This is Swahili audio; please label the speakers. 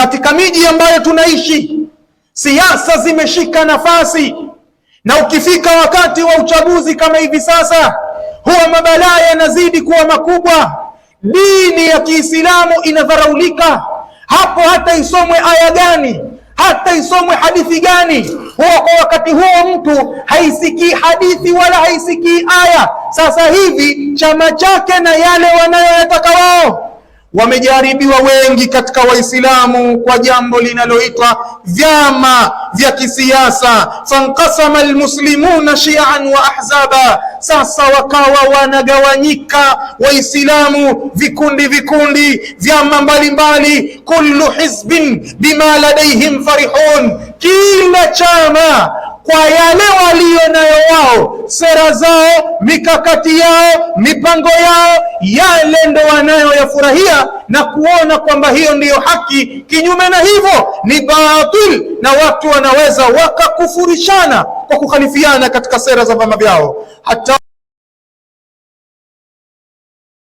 Speaker 1: Katika miji ambayo tunaishi, siasa zimeshika nafasi, na ukifika wakati wa uchaguzi kama hivi sasa, huwa mabalaa yanazidi kuwa makubwa. Dini ya Kiislamu inadharaulika. Hapo hata isomwe aya gani, hata isomwe hadithi gani, huwa kwa wakati huo mtu haisikii hadithi wala haisikii aya. Sasa hivi chama chake na yale wanayoyataka wao. Wamejaribiwa wengi katika Waislamu kwa jambo linaloitwa vyama vya kisiasa. Fankasama almuslimuna shi'an wa ahzaba, sasa wakawa wanagawanyika Waislamu vikundi vikundi, vyama mbalimbali. Kullu hizbin bima ladaihim farihun, kila chama kwa yale walio nayo wao, sera zao, mikakati yao, mipango yao, yale ndo wanayoyafurahia na kuona kwamba hiyo ndiyo haki. Kinyume na hivyo ni batil, na watu wanaweza wakakufurishana kwa kukhalifiana katika sera za vyama vyao. Hata